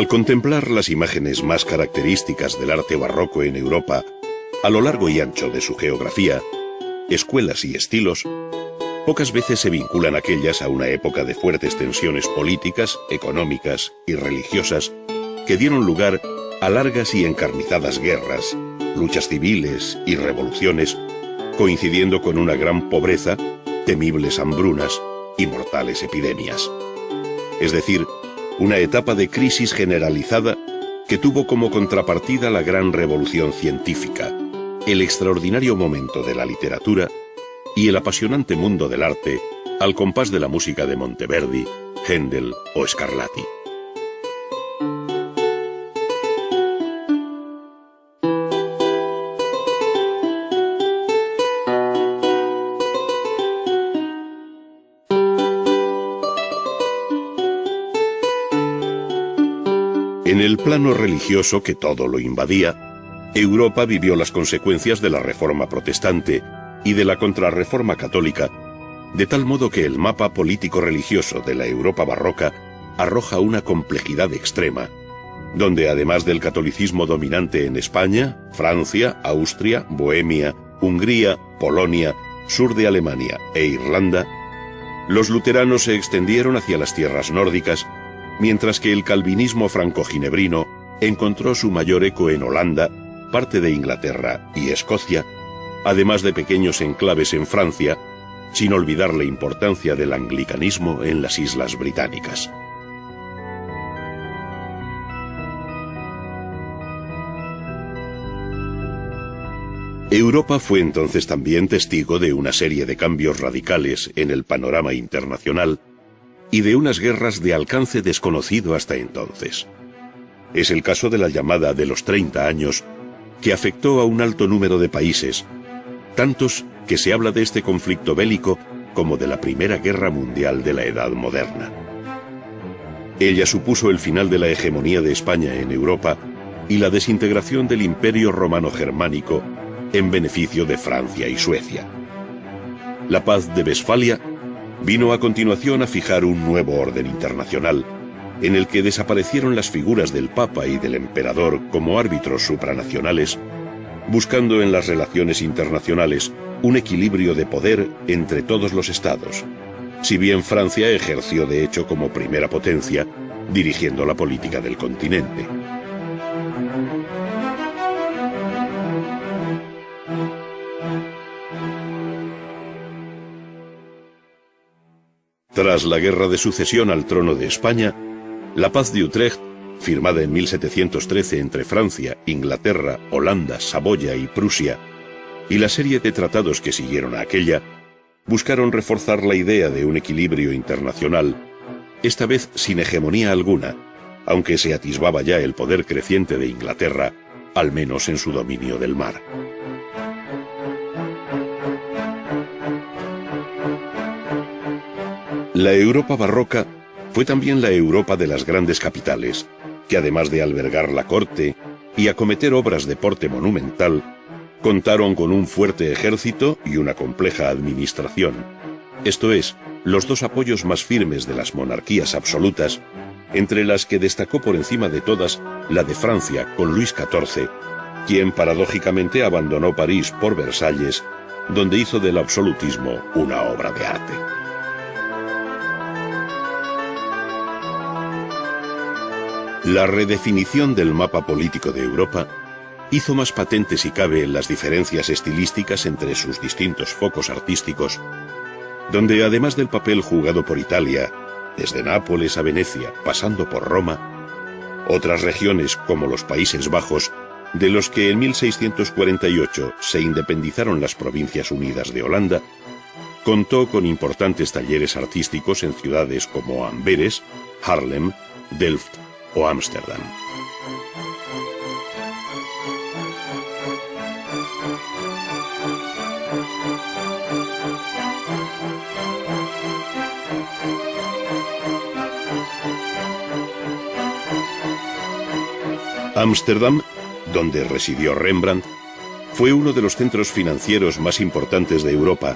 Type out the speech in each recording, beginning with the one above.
Al contemplar las imágenes más características del arte barroco en Europa, a lo largo y ancho de su geografía, escuelas y estilos, pocas veces se vinculan aquellas a una época de fuertes tensiones políticas, económicas y religiosas que dieron lugar a largas y encarnizadas guerras, luchas civiles y revoluciones, coincidiendo con una gran pobreza, temibles hambrunas y mortales epidemias. Es decir, una etapa de crisis generalizada que tuvo como contrapartida la gran revolución científica, el extraordinario momento de la literatura y el apasionante mundo del arte al compás de la música de Monteverdi, Händel o Scarlatti. En el plano religioso que todo lo invadía, Europa vivió las consecuencias de la Reforma Protestante y de la Contrarreforma Católica, de tal modo que el mapa político-religioso de la Europa barroca arroja una complejidad extrema, donde además del catolicismo dominante en España, Francia, Austria, Bohemia, Hungría, Polonia, sur de Alemania e Irlanda, los luteranos se extendieron hacia las tierras nórdicas, mientras que el calvinismo franco-ginebrino encontró su mayor eco en Holanda, parte de Inglaterra y Escocia, además de pequeños enclaves en Francia, sin olvidar la importancia del anglicanismo en las Islas Británicas. Europa fue entonces también testigo de una serie de cambios radicales en el panorama internacional y de unas guerras de alcance desconocido hasta entonces. Es el caso de la llamada de los 30 años, que afectó a un alto número de países, tantos que se habla de este conflicto bélico como de la Primera Guerra Mundial de la Edad Moderna. Ella supuso el final de la hegemonía de España en Europa y la desintegración del Imperio Romano Germánico en beneficio de Francia y Suecia. La paz de Westfalia vino a continuación a fijar un nuevo orden internacional, en el que desaparecieron las figuras del Papa y del Emperador como árbitros supranacionales, buscando en las relaciones internacionales un equilibrio de poder entre todos los estados, si bien Francia ejerció de hecho como primera potencia, dirigiendo la política del continente. Tras la Guerra de Sucesión al trono de España, la Paz de Utrecht, firmada en 1713 entre Francia, Inglaterra, Holanda, Saboya y Prusia, y la serie de tratados que siguieron a aquella, buscaron reforzar la idea de un equilibrio internacional, esta vez sin hegemonía alguna, aunque se atisbaba ya el poder creciente de Inglaterra, al menos en su dominio del mar. La Europa barroca fue también la Europa de las grandes capitales, que además de albergar la corte y acometer obras de porte monumental, contaron con un fuerte ejército y una compleja administración, esto es, los dos apoyos más firmes de las monarquías absolutas, entre las que destacó por encima de todas la de Francia con Luis XIV, quien paradójicamente abandonó París por Versalles, donde hizo del absolutismo una obra de arte. La redefinición del mapa político de Europa hizo más patente si cabe las diferencias estilísticas entre sus distintos focos artísticos, donde además del papel jugado por Italia, desde Nápoles a Venecia, pasando por Roma, otras regiones como los Países Bajos, de los que en 1648 se independizaron las Provincias Unidas de Holanda, contó con importantes talleres artísticos en ciudades como Amberes, Haarlem, Delft o Ámsterdam. Ámsterdam, donde residió Rembrandt, fue uno de los centros financieros más importantes de Europa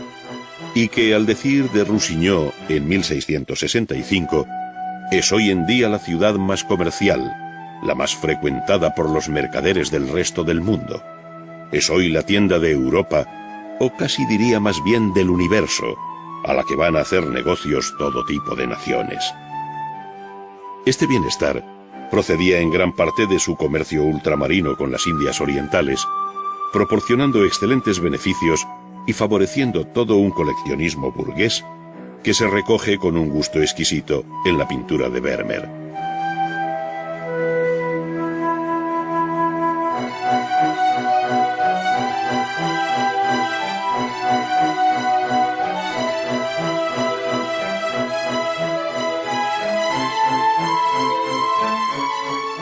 y que, al decir de Roussignol en 1665, es hoy en día la ciudad más comercial, la más frecuentada por los mercaderes del resto del mundo. Es hoy la tienda de Europa, o casi diría más bien del universo, a la que van a hacer negocios todo tipo de naciones. Este bienestar procedía en gran parte de su comercio ultramarino con las Indias Orientales, proporcionando excelentes beneficios y favoreciendo todo un coleccionismo burgués que se recoge con un gusto exquisito en la pintura de Vermeer.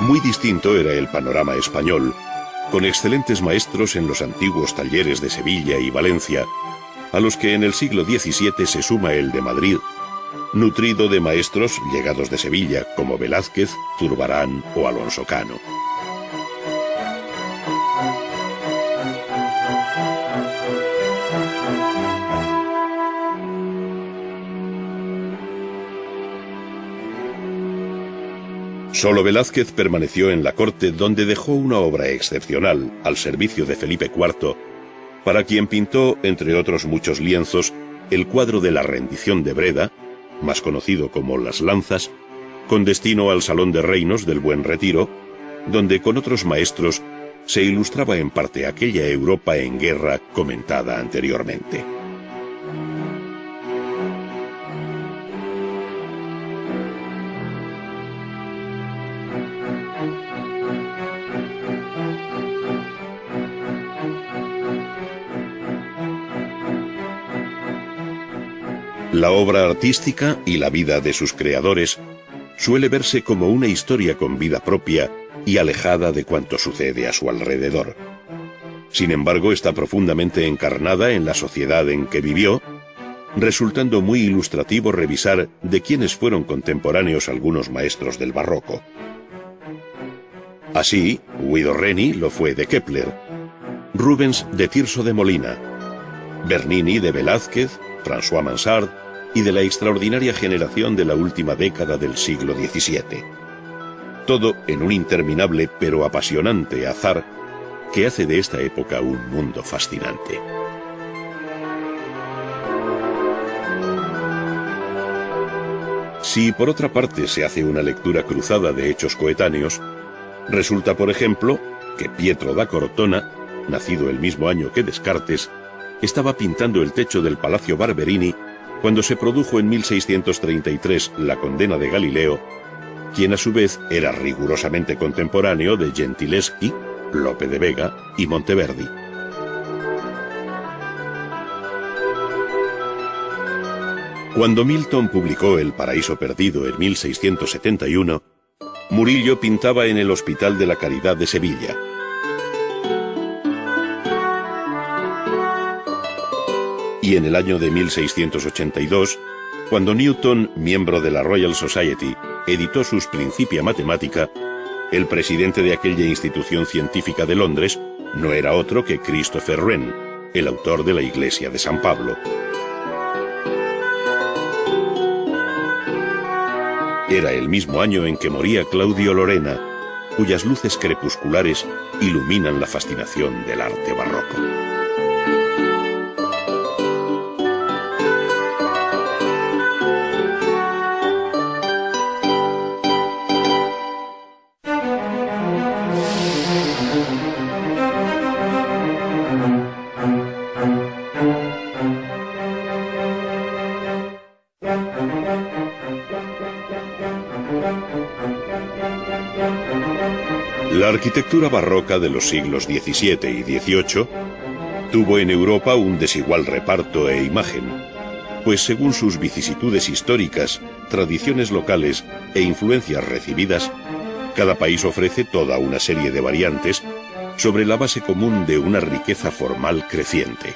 Muy distinto era el panorama español, con excelentes maestros en los antiguos talleres de Sevilla y Valencia, a los que en el siglo XVII se suma el de Madrid, nutrido de maestros llegados de Sevilla como Velázquez, Zurbarán o Alonso Cano. Solo Velázquez permaneció en la corte, donde dejó una obra excepcional al servicio de Felipe IV, para quien pintó, entre otros muchos lienzos, el cuadro de la rendición de Breda, más conocido como Las Lanzas, con destino al Salón de Reinos del Buen Retiro, donde con otros maestros se ilustraba en parte aquella Europa en guerra comentada anteriormente. La obra artística y la vida de sus creadores suele verse como una historia con vida propia y alejada de cuanto sucede a su alrededor. Sin embargo, está profundamente encarnada en la sociedad en que vivió, resultando muy ilustrativo revisar de quiénes fueron contemporáneos algunos maestros del barroco. Así, Guido Reni lo fue de Kepler, Rubens de Tirso de Molina, Bernini de Velázquez, François Mansart y de la extraordinaria generación de la última década del siglo XVII. Todo en un interminable pero apasionante azar que hace de esta época un mundo fascinante. Si por otra parte se hace una lectura cruzada de hechos coetáneos, resulta por ejemplo que Pietro da Cortona, nacido el mismo año que Descartes, estaba pintando el techo del Palacio Barberini cuando se produjo en 1633 la condena de Galileo, quien a su vez era rigurosamente contemporáneo de Gentileschi, Lope de Vega y Monteverdi. Cuando Milton publicó El Paraíso Perdido en 1671, Murillo pintaba en el Hospital de la Caridad de Sevilla. Y en el año de 1682, cuando Newton, miembro de la Royal Society, editó sus Principia Mathematica, el presidente de aquella institución científica de Londres no era otro que Christopher Wren, el autor de la Iglesia de San Pablo. Era el mismo año en que moría Claudio Lorena, cuyas luces crepusculares iluminan la fascinación del arte barroco. La arquitectura barroca de los siglos XVII y XVIII tuvo en Europa un desigual reparto e imagen, pues según sus vicisitudes históricas, tradiciones locales e influencias recibidas, cada país ofrece toda una serie de variantes sobre la base común de una riqueza formal creciente.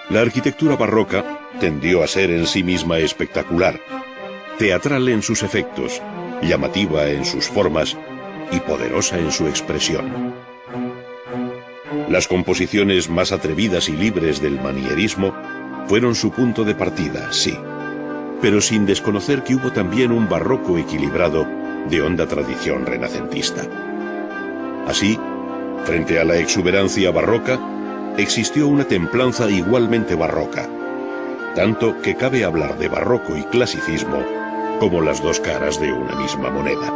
La arquitectura barroca tendió a ser en sí misma espectacular, teatral en sus efectos, llamativa en sus formas y poderosa en su expresión. Las composiciones más atrevidas y libres del manierismo fueron su punto de partida, sí, pero sin desconocer que hubo también un barroco equilibrado de honda tradición renacentista. Así, frente a la exuberancia barroca, existió una templanza igualmente barroca, tanto que cabe hablar de barroco y clasicismo como las dos caras de una misma moneda.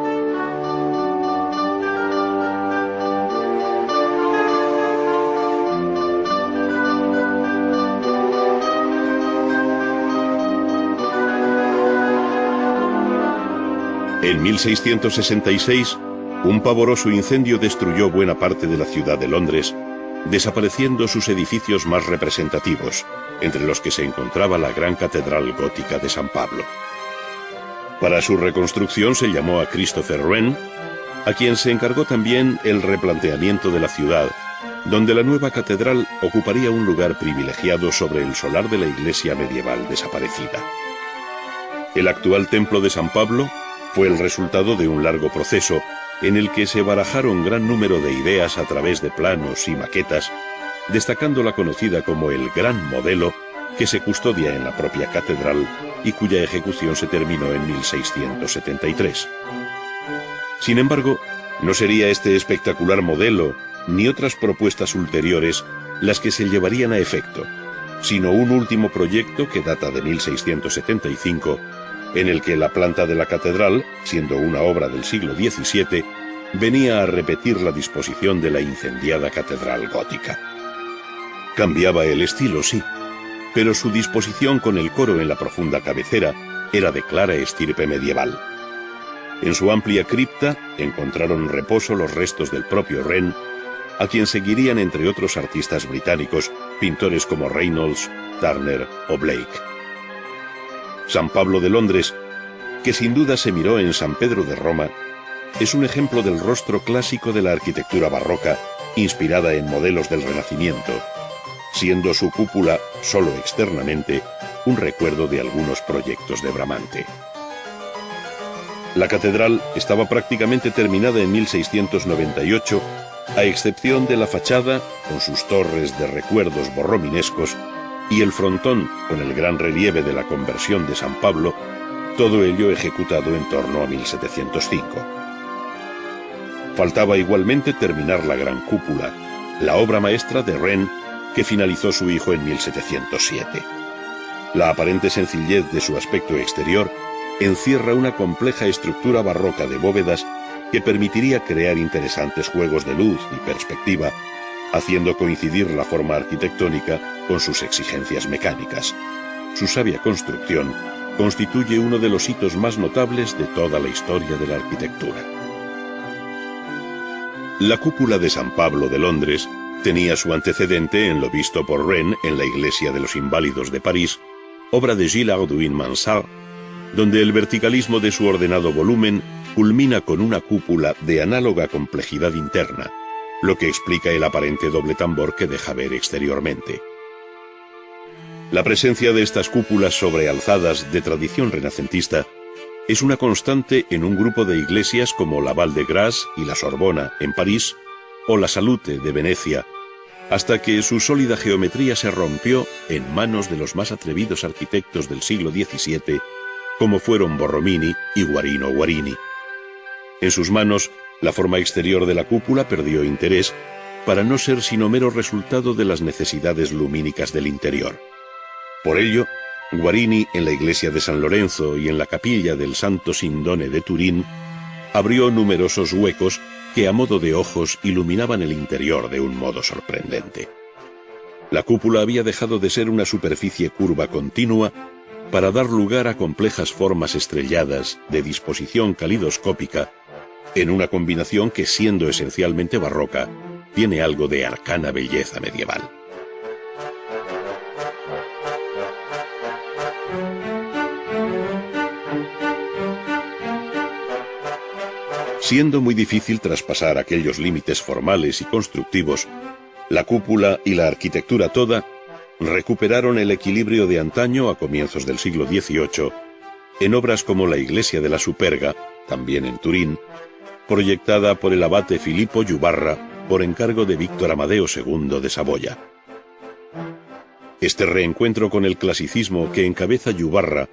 En 1666, un pavoroso incendio destruyó buena parte de la ciudad de Londres, desapareciendo sus edificios más representativos, entre los que se encontraba la gran catedral gótica de San Pablo. Para su reconstrucción se llamó a Christopher Wren, a quien se encargó también el replanteamiento de la ciudad, donde la nueva catedral ocuparía un lugar privilegiado sobre el solar de la iglesia medieval desaparecida. El actual templo de San Pablo fue el resultado de un largo proceso en el que se barajaron gran número de ideas a través de planos y maquetas, destacando la conocida como el Gran Modelo, que se custodia en la propia catedral y cuya ejecución se terminó en 1673. Sin embargo, no sería este espectacular modelo ni otras propuestas ulteriores las que se llevarían a efecto, sino un último proyecto que data de 1675, en el que la planta de la catedral, siendo una obra del siglo XVII, venía a repetir la disposición de la incendiada catedral gótica. Cambiaba el estilo, sí, pero su disposición con el coro en la profunda cabecera era de clara estirpe medieval. En su amplia cripta encontraron reposo los restos del propio Wren, a quien seguirían entre otros artistas británicos, pintores como Reynolds, Turner o Blake. San Pablo de Londres, que sin duda se miró en San Pedro de Roma, es un ejemplo del rostro clásico de la arquitectura barroca, inspirada en modelos del Renacimiento, siendo su cúpula, solo externamente, un recuerdo de algunos proyectos de Bramante. La catedral estaba prácticamente terminada en 1698, a excepción de la fachada, con sus torres de recuerdos borrominescos, y el frontón con el gran relieve de la conversión de San Pablo, todo ello ejecutado en torno a 1705. Faltaba igualmente terminar la gran cúpula, la obra maestra de Wren, que finalizó su hijo en 1707. La aparente sencillez de su aspecto exterior encierra una compleja estructura barroca de bóvedas que permitiría crear interesantes juegos de luz y perspectiva, haciendo coincidir la forma arquitectónica con sus exigencias mecánicas. Su sabia construcción constituye uno de los hitos más notables de toda la historia de la arquitectura. La cúpula de San Pablo de Londres tenía su antecedente en lo visto por Wren en la iglesia de los Inválidos de París, obra de Gilles Arduin-Mansart, donde el verticalismo de su ordenado volumen culmina con una cúpula de análoga complejidad interna, lo que explica el aparente doble tambor que deja ver exteriormente. La presencia de estas cúpulas sobrealzadas de tradición renacentista es una constante en un grupo de iglesias como la Val-de-Grâce y la Sorbona en París, o la Salute de Venecia, hasta que su sólida geometría se rompió en manos de los más atrevidos arquitectos del siglo XVII, como fueron Borromini y Guarino Guarini. En sus manos, la forma exterior de la cúpula perdió interés para no ser sino mero resultado de las necesidades lumínicas del interior. Por ello, Guarini, en la iglesia de San Lorenzo y en la capilla del Santo Sindone de Turín, abrió numerosos huecos que a modo de ojos iluminaban el interior de un modo sorprendente. La cúpula había dejado de ser una superficie curva continua para dar lugar a complejas formas estrelladas de disposición calidoscópica, en una combinación que, siendo esencialmente barroca, tiene algo de arcana belleza medieval. Siendo muy difícil traspasar aquellos límites formales y constructivos, la cúpula y la arquitectura toda recuperaron el equilibrio de antaño a comienzos del siglo XVIII en obras como la iglesia de la Superga, también en Turín, proyectada por el abate Filippo Juvarra por encargo de Víctor Amadeo II de Saboya. Este reencuentro con el clasicismo que encabeza Juvarra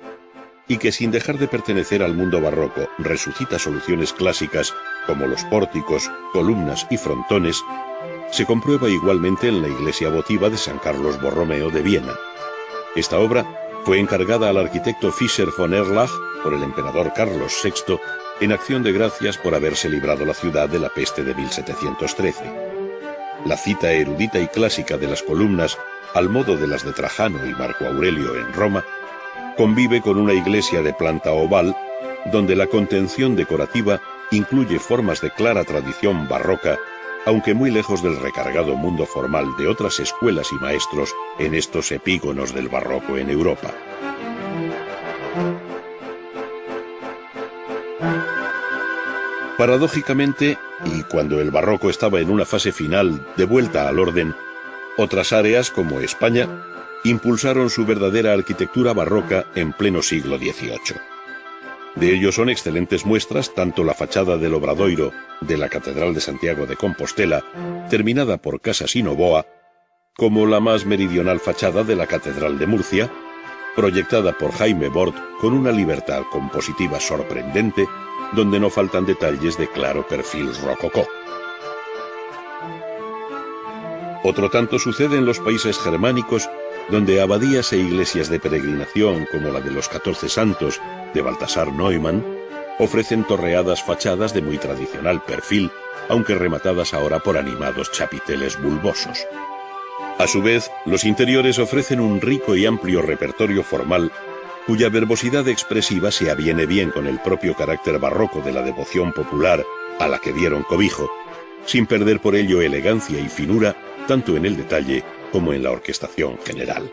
y que sin dejar de pertenecer al mundo barroco resucita soluciones clásicas como los pórticos, columnas y frontones, se comprueba igualmente en la iglesia votiva de San Carlos Borromeo de Viena. Esta obra fue encargada al arquitecto Fischer von Erlach por el emperador Carlos VI en acción de gracias por haberse librado la ciudad de la peste de 1713. La cita erudita y clásica de las columnas, al modo de las de Trajano y Marco Aurelio en Roma, convive con una iglesia de planta oval, donde la contención decorativa incluye formas de clara tradición barroca, aunque muy lejos del recargado mundo formal de otras escuelas y maestros en estos epígonos del barroco en Europa. Paradójicamente, y cuando el barroco estaba en una fase final de vuelta al orden, otras áreas, como España, impulsaron su verdadera arquitectura barroca en pleno siglo XVIII. De ello son excelentes muestras tanto la fachada del Obradoiro de la Catedral de Santiago de Compostela, terminada por Casas y Novoa, como la más meridional fachada de la Catedral de Murcia, proyectada por Jaime Bort con una libertad compositiva sorprendente, donde no faltan detalles de claro perfil rococó. Otro tanto sucede en los países germánicos, donde abadías e iglesias de peregrinación como la de los 14 Santos de Baltasar Neumann ofrecen torreadas fachadas de muy tradicional perfil, aunque rematadas ahora por animados chapiteles bulbosos. A su vez, los interiores ofrecen un rico y amplio repertorio formal, cuya verbosidad expresiva se aviene bien con el propio carácter barroco de la devoción popular a la que dieron cobijo, sin perder por ello elegancia y finura tanto en el detalle como en la orquestación general.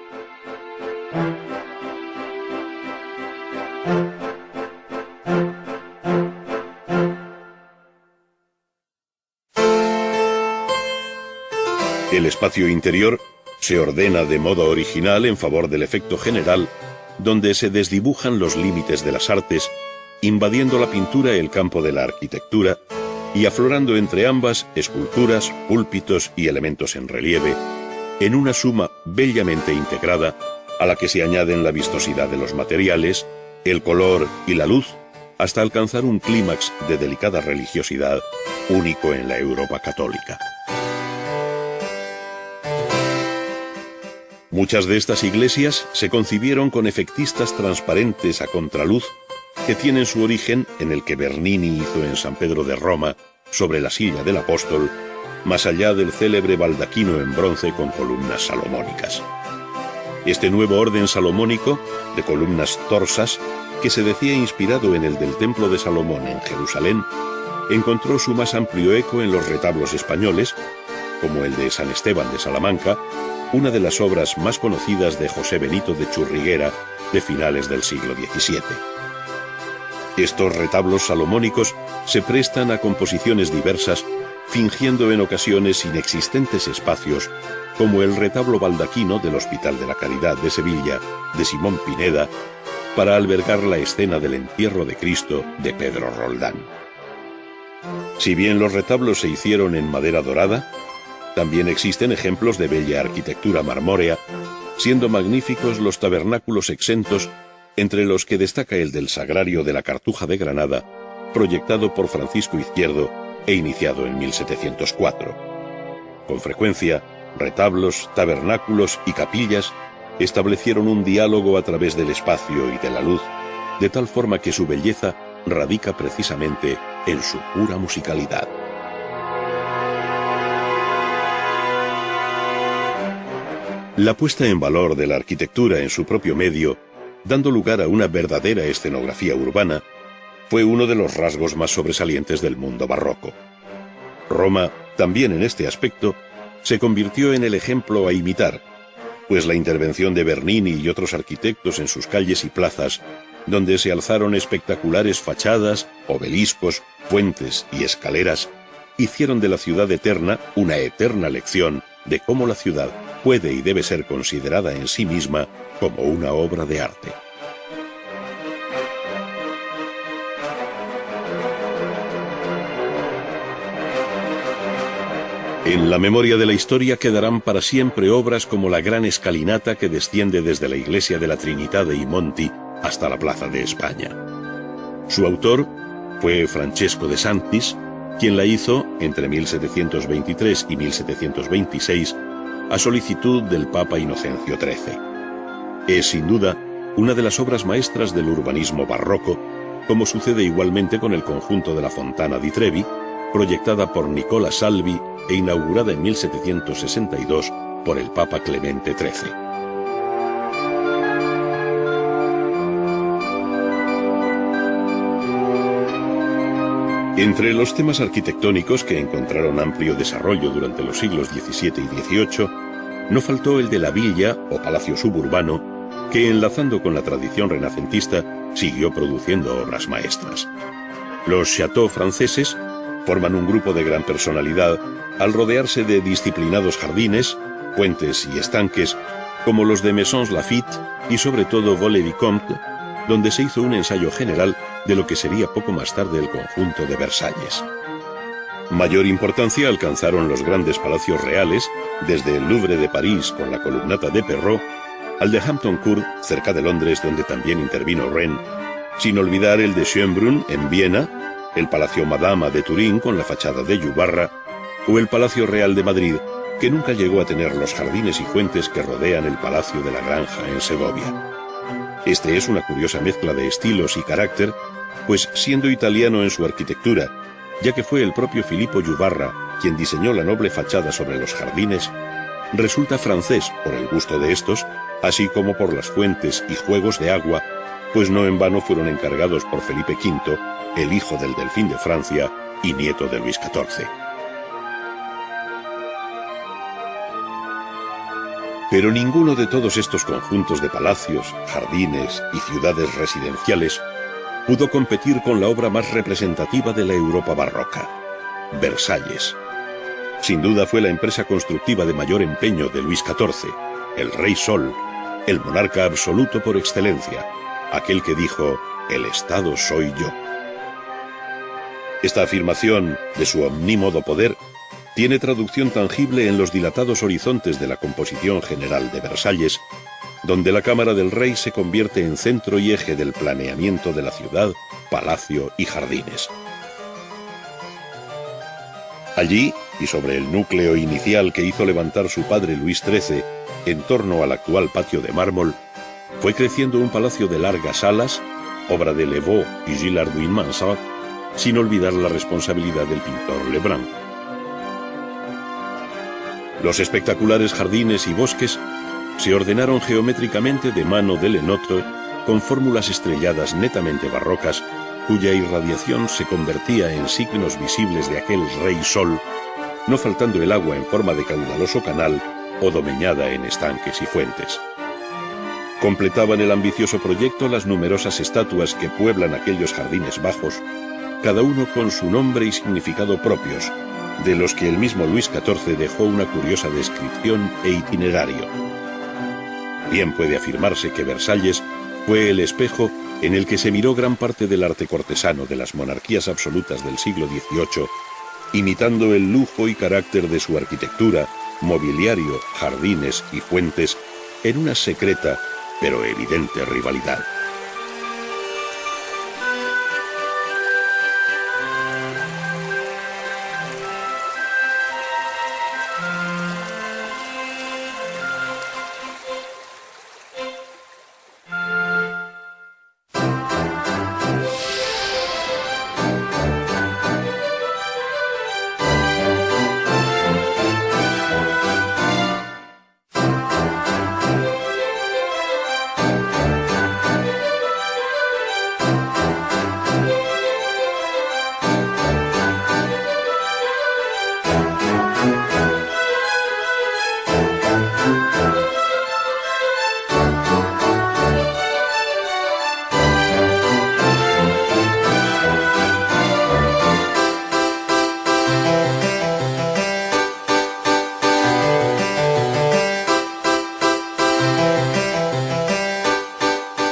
El espacio interior se ordena de modo original en favor del efecto general, donde se desdibujan los límites de las artes, invadiendo la pintura el campo de la arquitectura y aflorando entre ambas esculturas, púlpitos y elementos en relieve, en una suma bellamente integrada a la que se añaden la vistosidad de los materiales, el color y la luz, hasta alcanzar un clímax de delicada religiosidad único en la Europa católica. Muchas de estas iglesias se concibieron con efectistas transparentes a contraluz que tienen su origen en el que Bernini hizo en San Pedro de Roma, sobre la silla del apóstol, más allá del célebre baldaquino en bronce con columnas salomónicas. Este nuevo orden salomónico, de columnas torsas, que se decía inspirado en el del Templo de Salomón en Jerusalén, encontró su más amplio eco en los retablos españoles, como el de San Esteban de Salamanca, una de las obras más conocidas de José Benito de Churriguera de finales del siglo XVII. Estos retablos salomónicos se prestan a composiciones diversas, fingiendo en ocasiones inexistentes espacios, como el retablo baldaquino del Hospital de la Caridad de Sevilla, de Simón Pineda, para albergar la escena del entierro de Cristo de Pedro Roldán. Si bien los retablos se hicieron en madera dorada, también existen ejemplos de bella arquitectura marmórea, siendo magníficos los tabernáculos exentos, entre los que destaca el del Sagrario de la Cartuja de Granada, proyectado por Francisco Izquierdo e iniciado en 1704. Con frecuencia, retablos, tabernáculos y capillas establecieron un diálogo a través del espacio y de la luz, de tal forma que su belleza radica precisamente en su pura musicalidad. La puesta en valor de la arquitectura en su propio medio, dando lugar a una verdadera escenografía urbana, fue uno de los rasgos más sobresalientes del mundo barroco. Roma, también en este aspecto, se convirtió en el ejemplo a imitar, pues la intervención de Bernini y otros arquitectos en sus calles y plazas, donde se alzaron espectaculares fachadas, obeliscos, puentes y escaleras, hicieron de la ciudad eterna una eterna lección de cómo la ciudad puede y debe ser considerada en sí misma como una obra de arte. En la memoria de la historia quedarán para siempre obras como la gran escalinata que desciende desde la iglesia de la Trinità dei Monti hasta la Plaza de España. Su autor fue Francesco de Santis, quien la hizo entre 1723 y 1726 a solicitud del Papa Inocencio XIII. Es sin duda una de las obras maestras del urbanismo barroco, como sucede igualmente con el conjunto de la Fontana di Trevi, proyectada por Nicola Salvi e inaugurada en 1762 por el Papa Clemente XIII. Entre los temas arquitectónicos que encontraron amplio desarrollo durante los siglos XVII y XVIII, no faltó el de la villa o palacio suburbano, que enlazando con la tradición renacentista siguió produciendo obras maestras. Los châteaux franceses forman un grupo de gran personalidad al rodearse de disciplinados jardines, puentes y estanques, como los de Maisons Laffitte y sobre todo Vaux-le-Vicomte, donde se hizo un ensayo general de lo que sería poco más tarde el conjunto de Versalles. Mayor importancia alcanzaron los grandes palacios reales, desde el Louvre de París con la columnata de Perrault, al de Hampton Court, cerca de Londres, donde también intervino Wren, sin olvidar el de Schönbrunn en Viena, el Palacio Madama de Turín con la fachada de Yubarra, o el Palacio Real de Madrid, que nunca llegó a tener los jardines y fuentes que rodean el Palacio de la Granja en Segovia. Este es una curiosa mezcla de estilos y carácter, pues siendo italiano en su arquitectura, ya que fue el propio Filippo Yubarra quien diseñó la noble fachada sobre los jardines, resulta francés por el gusto de estos, así como por las fuentes y juegos de agua, pues no en vano fueron encargados por Felipe V, el hijo del Delfín de Francia y nieto de Luis XIV. Pero ninguno de todos estos conjuntos de palacios, jardines y ciudades residenciales pudo competir con la obra más representativa de la Europa barroca, Versalles. Sin duda fue la empresa constructiva de mayor empeño de Luis XIV, el Rey Sol, el monarca absoluto por excelencia, aquel que dijo: «El Estado soy yo». Esta afirmación de su omnímodo poder tiene traducción tangible en los dilatados horizontes de la composición general de Versalles, donde la Cámara del Rey se convierte en centro y eje del planeamiento de la ciudad, palacio y jardines. Allí, y sobre el núcleo inicial que hizo levantar su padre Luis XIII en torno al actual patio de mármol, fue creciendo un palacio de largas salas, obra de Levaux y Gillardouin-Mansart, sin olvidar la responsabilidad del pintor Lebrun. Los espectaculares jardines y bosques se ordenaron geométricamente de mano de Lenotre con fórmulas estrelladas netamente barrocas, cuya irradiación se convertía en signos visibles de aquel Rey Sol, no faltando el agua en forma de caudaloso canal o domeñada en estanques y fuentes. Completaban el ambicioso proyecto las numerosas estatuas que pueblan aquellos jardines bajos, cada uno con su nombre y significado propios, de los que el mismo Luis XIV dejó una curiosa descripción e itinerario. Bien puede afirmarse que Versalles fue el espejo en el que se miró gran parte del arte cortesano de las monarquías absolutas del siglo XVIII, imitando el lujo y carácter de su arquitectura, mobiliario, jardines y fuentes en una secreta pero evidente rivalidad.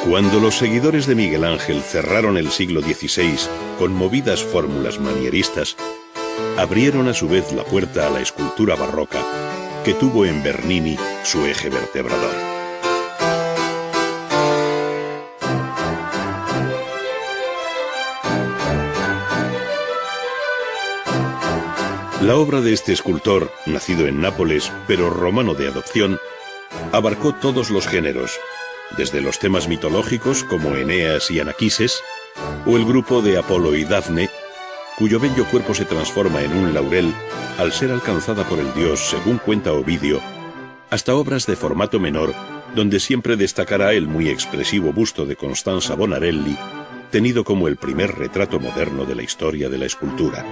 Cuando los seguidores de Miguel Ángel cerraron el siglo XVI con movidas fórmulas manieristas, abrieron a su vez la puerta a la escultura barroca, que tuvo en Bernini su eje vertebrador. La obra de este escultor, nacido en Nápoles, pero romano de adopción, abarcó todos los géneros, desde los temas mitológicos como Eneas y Anaquises, o el grupo de Apolo y Dafne, cuyo bello cuerpo se transforma en un laurel al ser alcanzada por el dios, según cuenta Ovidio, hasta obras de formato menor, donde siempre destacará el muy expresivo busto de Constanza Bonarelli, tenido como el primer retrato moderno de la historia de la escultura.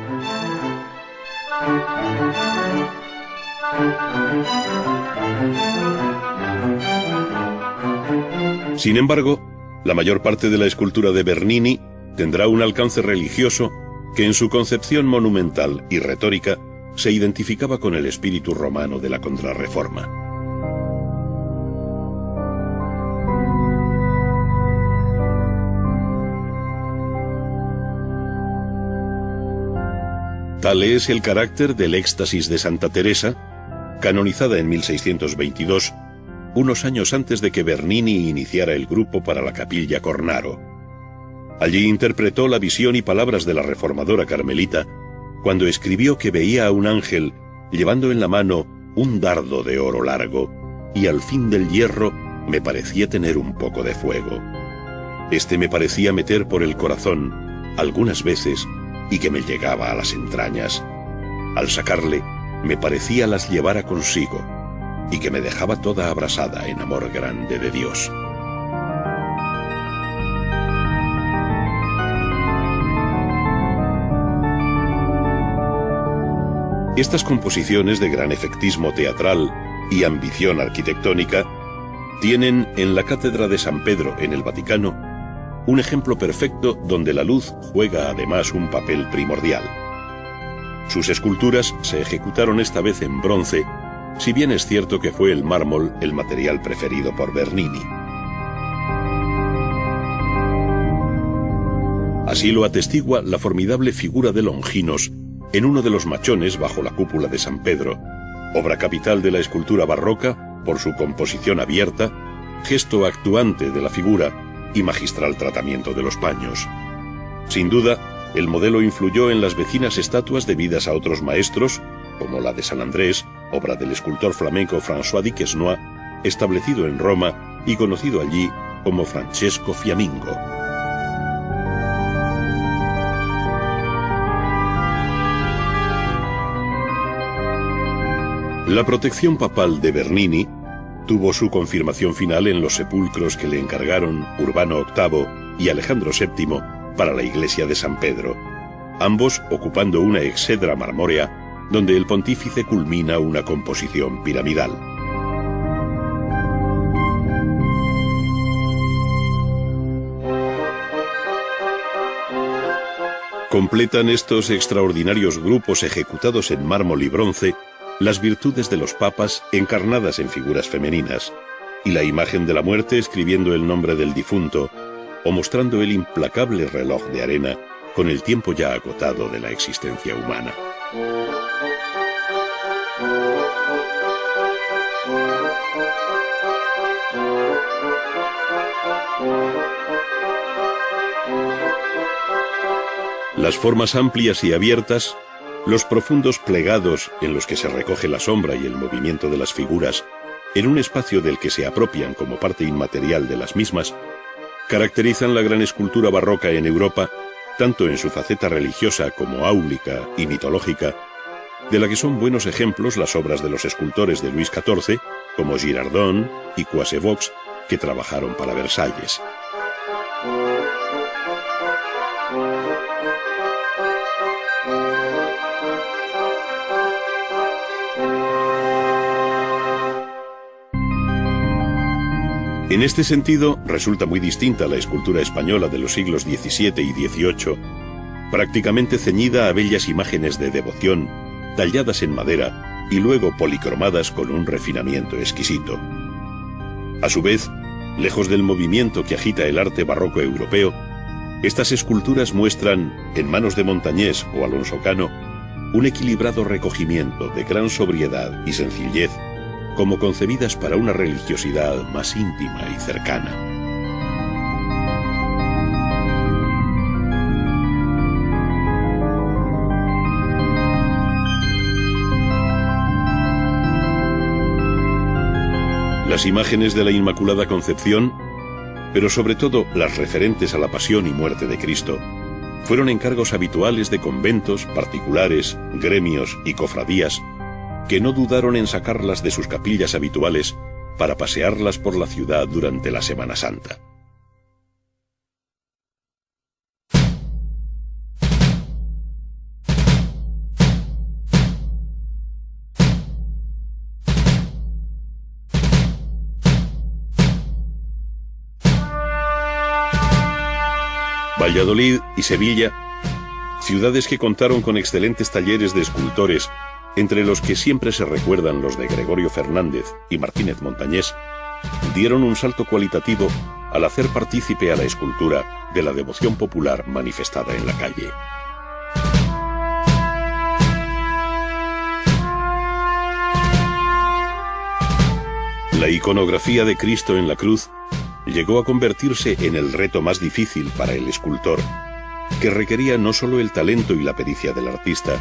Sin embargo, la mayor parte de la escultura de Bernini tendrá un alcance religioso que en su concepción monumental y retórica se identificaba con el espíritu romano de la Contrarreforma. Tal es el carácter del Éxtasis de Santa Teresa, canonizada en 1622, unos años antes de que Bernini iniciara el grupo para la Capilla Cornaro. Allí interpretó la visión y palabras de la reformadora carmelita cuando escribió que veía a un ángel llevando en la mano un dardo de oro largo y al fin del hierro me parecía tener un poco de fuego. Este me parecía meter por el corazón algunas veces y que me llegaba a las entrañas. Al sacarle, me parecía las llevara consigo y que me dejaba toda abrasada en amor grande de Dios. Estas composiciones de gran efectismo teatral y ambición arquitectónica tienen en la Cátedra de San Pedro en el Vaticano un ejemplo perfecto donde la luz juega además un papel primordial. Sus esculturas se ejecutaron esta vez en bronce, si bien es cierto que fue el mármol el material preferido por Bernini. Así lo atestigua la formidable figura de Longinos en uno de los machones bajo la cúpula de San Pedro, obra capital de la escultura barroca por su composición abierta, gesto actuante de la figura y magistral tratamiento de los paños. Sin duda, el modelo influyó en las vecinas estatuas debidas a otros maestros, como la de San Andrés, obra del escultor flamenco François di Quesnoy, establecido en Roma y conocido allí como Francesco Fiammingo. La protección papal de Bernini tuvo su confirmación final en los sepulcros que le encargaron Urbano VIII y Alejandro VII para la iglesia de San Pedro, ambos ocupando una exedra marmórea donde el pontífice culmina una composición piramidal. Completan estos extraordinarios grupos ejecutados en mármol y bronce las virtudes de los papas encarnadas en figuras femeninas, y la imagen de la muerte escribiendo el nombre del difunto, o mostrando el implacable reloj de arena con el tiempo ya agotado de la existencia humana. Las formas amplias y abiertas, los profundos plegados en los que se recoge la sombra y el movimiento de las figuras, en un espacio del que se apropian como parte inmaterial de las mismas, caracterizan la gran escultura barroca en Europa, tanto en su faceta religiosa como áulica y mitológica, de la que son buenos ejemplos las obras de los escultores de Luis XIV, como Girardon y Coisevaux, que trabajaron para Versalles. En este sentido, resulta muy distinta la escultura española de los siglos XVII y XVIII, prácticamente ceñida a bellas imágenes de devoción, talladas en madera y luego policromadas con un refinamiento exquisito. A su vez, lejos del movimiento que agita el arte barroco europeo, estas esculturas muestran, en manos de Montañés o Alonso Cano, un equilibrado recogimiento de gran sobriedad y sencillez, como concebidas para una religiosidad más íntima y cercana. Las imágenes de la Inmaculada Concepción, pero sobre todo las referentes a la pasión y muerte de Cristo, fueron encargos habituales de conventos, particulares, gremios y cofradías, que no dudaron en sacarlas de sus capillas habituales para pasearlas por la ciudad durante la Semana Santa. Valladolid y Sevilla, ciudades que contaron con excelentes talleres de escultores, entre los que siempre se recuerdan los de Gregorio Fernández y Martínez Montañés, dieron un salto cualitativo al hacer partícipe a la escultura de la devoción popular manifestada en la calle. La iconografía de Cristo en la cruz llegó a convertirse en el reto más difícil para el escultor, que requería no solo el talento y la pericia del artista,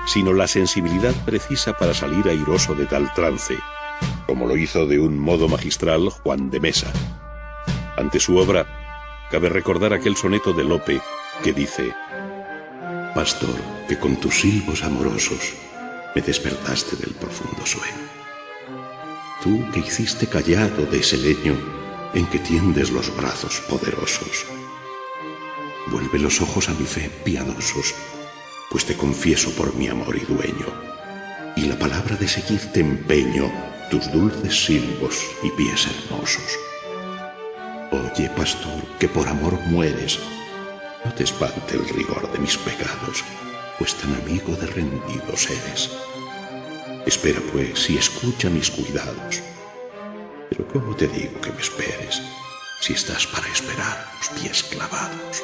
sino la sensibilidad precisa para salir airoso de tal trance, como lo hizo de un modo magistral Juan de Mesa. Ante su obra, cabe recordar aquel soneto de Lope que dice: «Pastor, que con tus silbos amorosos me despertaste del profundo sueño. Tú que hiciste callado de ese leño en que tiendes los brazos poderosos. Vuelve los ojos a mi fe piadosos, pues te confieso por mi amor y dueño, y la palabra de seguirte empeño tus dulces silbos y pies hermosos. Oye, pastor, que por amor mueres, no te espante el rigor de mis pecados, pues tan amigo de rendidos eres. Espera, pues, y escucha mis cuidados. Pero ¿cómo te digo que me esperes, si estás para esperar los pies clavados?»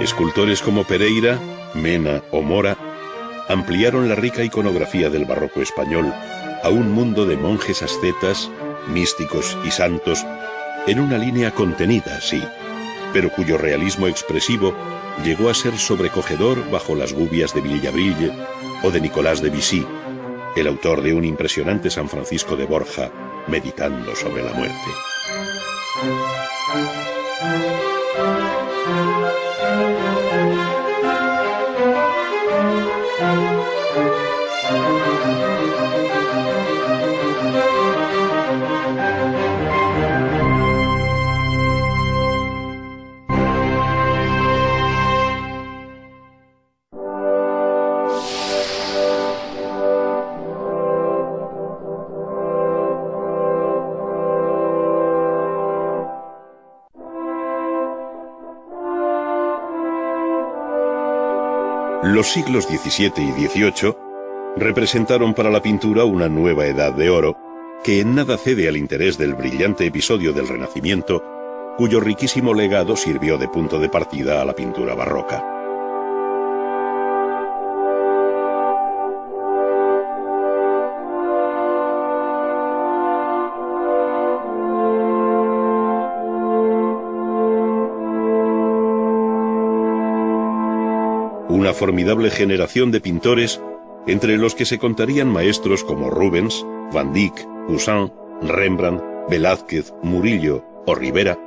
Escultores como Pereira, Mena o Mora ampliaron la rica iconografía del barroco español a un mundo de monjes ascetas, místicos y santos, en una línea contenida, sí, pero cuyo realismo expresivo llegó a ser sobrecogedor bajo las gubias de Villabrille o de Nicolás de Vichy, el autor de un impresionante San Francisco de Borja, meditando sobre la muerte. Los siglos XVII y XVIII representaron para la pintura una nueva edad de oro, que en nada cede al interés del brillante episodio del Renacimiento, cuyo riquísimo legado sirvió de punto de partida a la pintura barroca. Una formidable generación de pintores, entre los que se contarían maestros como Rubens, Van Dyck, Poussin, Rembrandt, Velázquez, Murillo o Rivera,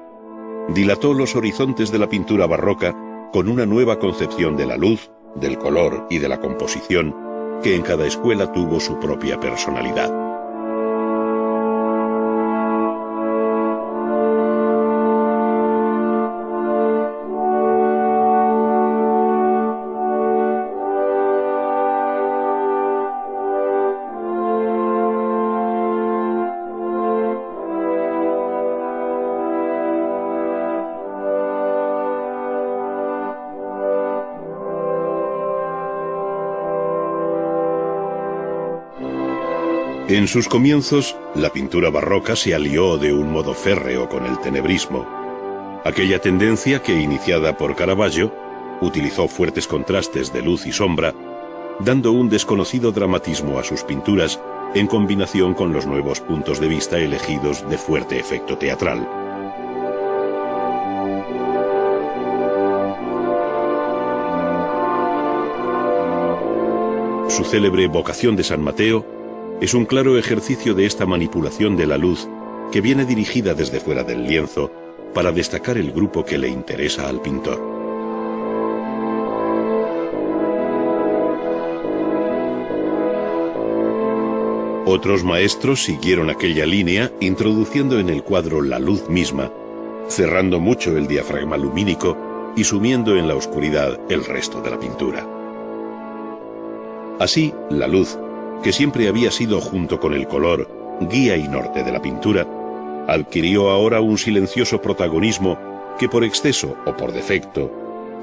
dilató los horizontes de la pintura barroca con una nueva concepción de la luz, del color y de la composición, que en cada escuela tuvo su propia personalidad. En sus comienzos, la pintura barroca se alió de un modo férreo con el tenebrismo, aquella tendencia que, iniciada por Caravaggio, utilizó fuertes contrastes de luz y sombra, dando un desconocido dramatismo a sus pinturas en combinación con los nuevos puntos de vista elegidos de fuerte efecto teatral. su célebre Vocación de San Mateo, es un claro ejercicio de esta manipulación de la luz que viene dirigida desde fuera del lienzo para destacar el grupo que le interesa al pintor. Otros maestros siguieron aquella línea introduciendo en el cuadro la luz misma, cerrando mucho el diafragma lumínico y sumiendo en la oscuridad el resto de la pintura. Así, la luz, que siempre había sido junto con el color, guía y norte de la pintura, adquirió ahora un silencioso protagonismo que por exceso o por defecto,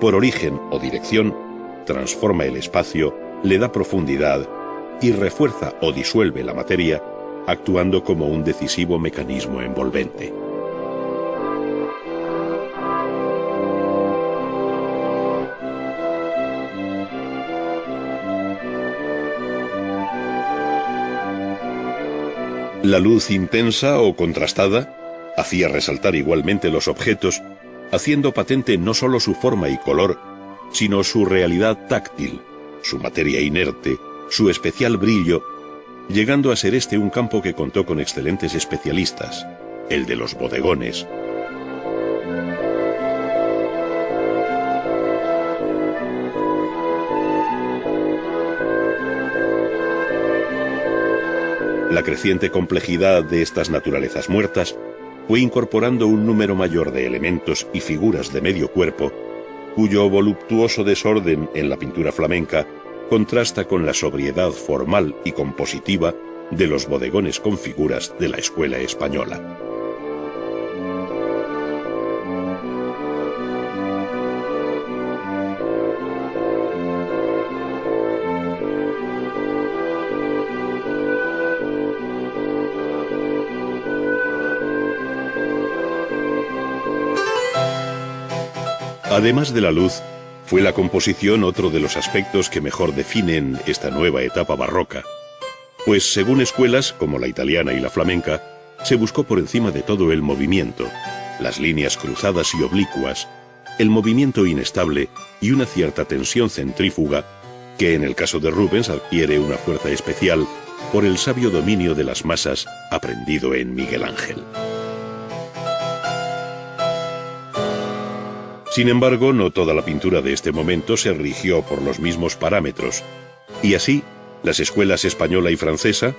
por origen o dirección, transforma el espacio, le da profundidad y refuerza o disuelve la materia, actuando como un decisivo mecanismo envolvente. La luz intensa o contrastada hacía resaltar igualmente los objetos, haciendo patente no solo su forma y color, sino su realidad táctil, su materia inerte, su especial brillo, llegando a ser este un campo que contó con excelentes especialistas, el de los bodegones. La creciente complejidad de estas naturalezas muertas fue incorporando un número mayor de elementos y figuras de medio cuerpo, cuyo voluptuoso desorden en la pintura flamenca contrasta con la sobriedad formal y compositiva de los bodegones con figuras de la escuela española. Además de la luz, fue la composición otro de los aspectos que mejor definen esta nueva etapa barroca, pues según escuelas como la italiana y la flamenca, se buscó por encima de todo el movimiento, las líneas cruzadas y oblicuas, el movimiento inestable y una cierta tensión centrífuga que en el caso de Rubens adquiere una fuerza especial por el sabio dominio de las masas aprendido en Miguel Ángel. Sin embargo, no toda la pintura de este momento se rigió por los mismos parámetros, y así, las escuelas española y francesa,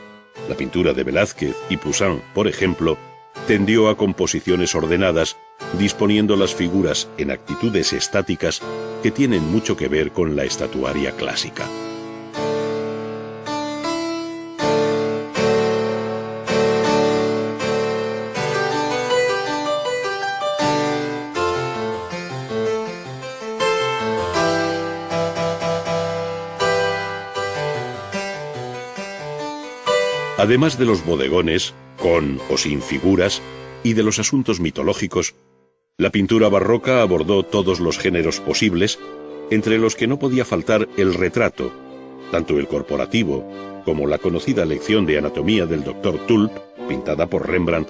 la pintura de Velázquez y Poussin, por ejemplo, tendió a composiciones ordenadas, disponiendo las figuras en actitudes estáticas que tienen mucho que ver con la estatuaria clásica. Además de los bodegones, con o sin figuras, y de los asuntos mitológicos, la pintura barroca abordó todos los géneros posibles, entre los que no podía faltar el retrato, tanto el corporativo como la conocida lección de anatomía del Dr. Tulp, pintada por Rembrandt,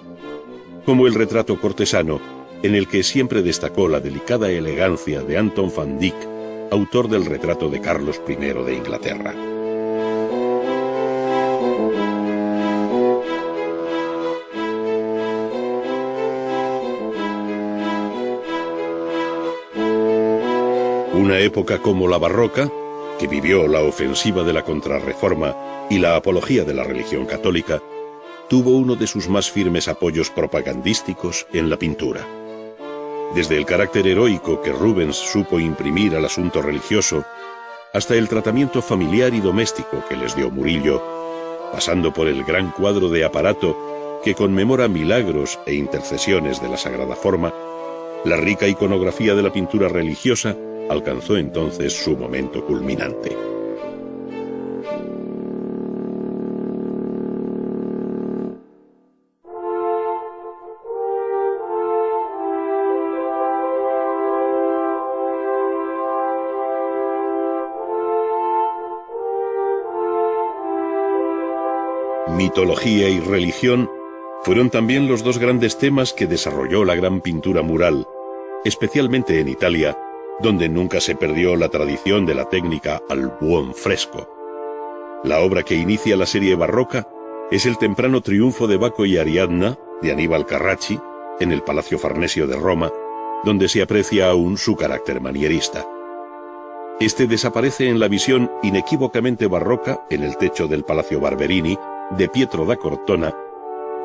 como el retrato cortesano, en el que siempre destacó la delicada elegancia de Anton van Dyck, autor del retrato de Carlos I de Inglaterra. Una época como la barroca, que vivió la ofensiva de la Contrarreforma y la apología de la religión católica, tuvo uno de sus más firmes apoyos propagandísticos en la pintura. Desde el carácter heroico que Rubens supo imprimir al asunto religioso, hasta el tratamiento familiar y doméstico que les dio Murillo, pasando por el gran cuadro de aparato que conmemora milagros e intercesiones de la Sagrada Forma, la rica iconografía de la pintura religiosa alcanzó entonces su momento culminante. Mitología y religión fueron también los dos grandes temas que desarrolló la gran pintura mural, especialmente en Italia, donde nunca se perdió la tradición de la técnica al buon fresco. La obra que inicia la serie barroca es el temprano triunfo de Baco y Ariadna, de Aníbal Carracci, en el Palacio Farnesio de Roma, donde se aprecia aún su carácter manierista. Este desaparece en la visión inequívocamente barroca en el techo del Palacio Barberini, de Pietro da Cortona,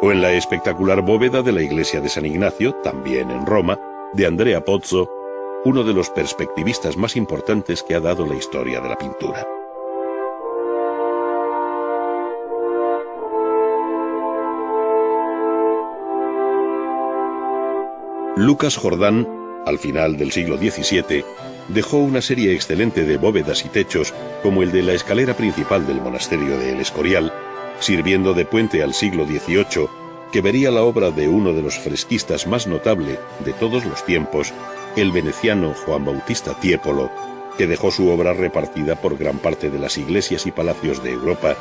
o en la espectacular bóveda de la iglesia de San Ignacio, también en Roma, de Andrea Pozzo, uno de los perspectivistas más importantes que ha dado la historia de la pintura. Lucas Jordán, al final del siglo XVII, dejó una serie excelente de bóvedas y techos, como el de la escalera principal del monasterio de El Escorial, sirviendo de puente al siglo XVIII, que vería la obra de uno de los fresquistas más notable de todos los tiempos, el veneciano Juan Bautista Tiepolo, que dejó su obra repartida por gran parte de las iglesias y palacios de Europa,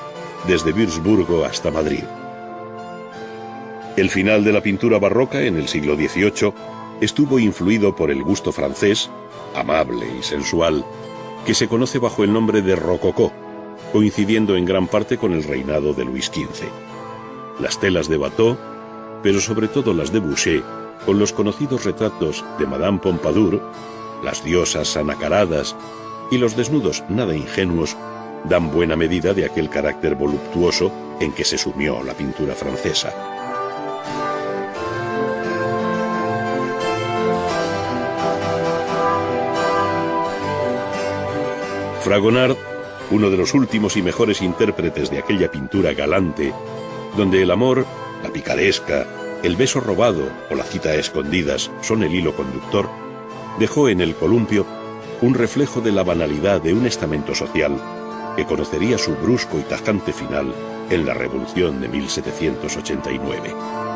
desde Würzburgo hasta Madrid. El final de la pintura barroca en el siglo XVIII estuvo influido por el gusto francés, amable y sensual, que se conoce bajo el nombre de rococó, coincidiendo en gran parte con el reinado de Luis XV. Las telas de Watteau, pero sobre todo las de Boucher, con los conocidos retratos de Madame Pompadour, las diosas anacaradas y los desnudos nada ingenuos, dan buena medida de aquel carácter voluptuoso en que se sumió la pintura francesa. Fragonard, uno de los últimos y mejores intérpretes de aquella pintura galante, donde el amor, la picaresca, el beso robado o la cita a escondidas son el hilo conductor, dejó en el columpio un reflejo de la banalidad de un estamento social que conocería su brusco y tajante final en la Revolución de 1789.